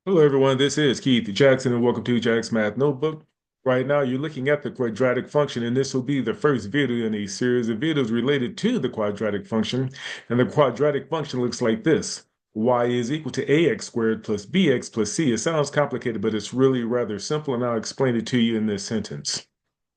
Hello, everyone. This is Keith Jackson, and welcome to Jack's Math Notebook. Right now, you're looking at the quadratic function, and this will be the first video in a series of videos related to the quadratic function. And the quadratic function looks like this. Y is equal to ax squared plus bx plus c. It sounds complicated, but it's really rather simple, and I'll explain it to you in this sentence.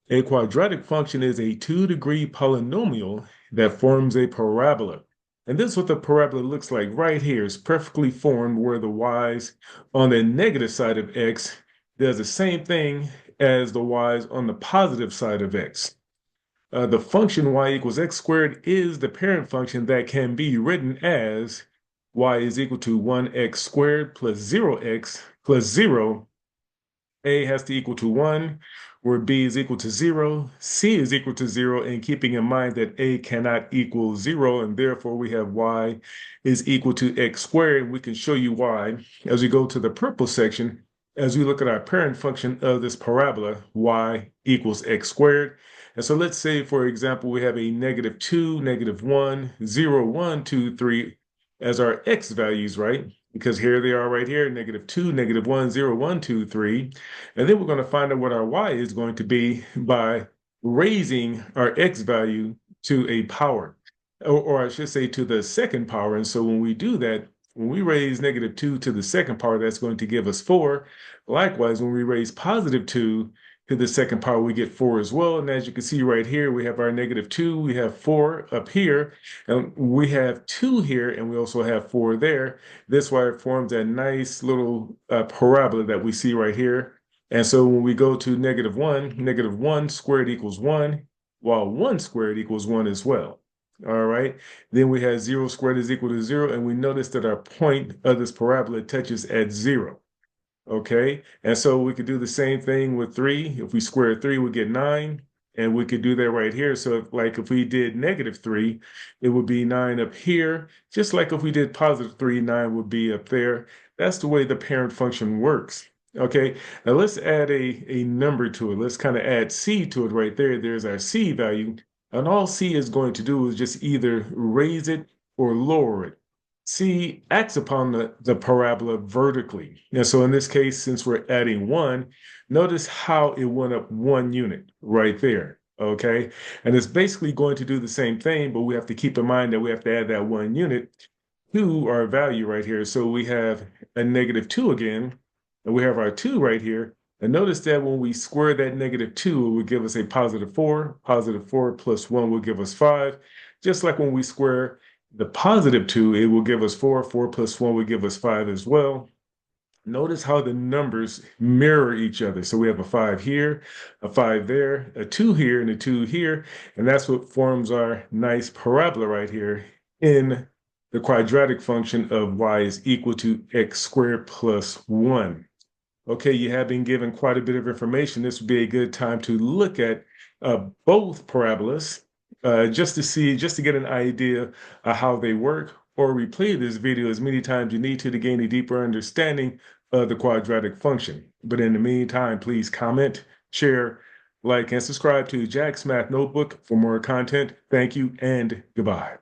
A quadratic function is a two-degree polynomial that forms a parabola. And this is what the parabola looks like right here. It's perfectly formed where the y's on the negative side of x does the same thing as the y's on the positive side of x. The function y equals x squared is the parent function that can be written as y is equal to 1x squared plus 0x plus 0. A has to equal to 1, where B is equal to 0, C is equal to 0, and keeping in mind that A cannot equal 0, and therefore we have Y is equal to x squared. We can show you why as we go to the purple section, as we look at our parent function of this parabola, Y equals x squared. And so let's say, for example, we have a -2, -1, 0, 1, 2, 3 as our x values, right? Because here they are right here, -2, -1, 0, 1, 2, 3. And then we're going to find out what our y is going to be by raising our x value to a power, or I should say to the second power. And so when we do that, when we raise -2 to the second power, that's going to give us 4. Likewise, when we raise +2 to the second power, we get 4 as well. And as you can see right here, we have our -2, we have 4 up here, and we have 2 here, and we also have 4 there. This why it forms that nice little parabola that we see right here. And so when we go to -1 squared equals 1, while 1 squared equals 1 as well. All right. Then we have 0 squared is equal to 0, and we notice that our point of this parabola touches at 0. Okay, and so we could do the same thing with 3. If we square 3, we get 9, and we could do that right here. So if we did -3, it would be 9 up here. Just like if we did +3, 9 would be up there. That's the way the parent function works. Okay, now let's add a number to it. Let's kind of add c to it right there. There's our c value, and all c is going to do is just either raise it or lower it. C acts upon the parabola vertically. And so in this case, since we're adding 1, notice how it went up 1 unit right there. Okay. And it's basically going to do the same thing, but we have to keep in mind that we have to add that 1 unit to our value right here. So we have a -2 again, and we have our 2 right here. And notice that when we square that -2, it would give us a +4. +4 plus 1 will give us 5. Just like when we square the +2, it will give us 4. 4 plus 1 will give us 5 as well. Notice how the numbers mirror each other. So we have a 5 here, a 5 there, a 2 here, and a 2 here. And that's what forms our nice parabola right here in the quadratic function of y is equal to x squared plus 1. Okay, you have been given quite a bit of information. This would be a good time to look at both parabolas just to see, just to get an idea of how they work, or replay this video as many times you need to gain a deeper understanding of the quadratic function. But in the meantime, please comment, share, like, and subscribe to Jack's Math Notebook for more content. Thank you and goodbye.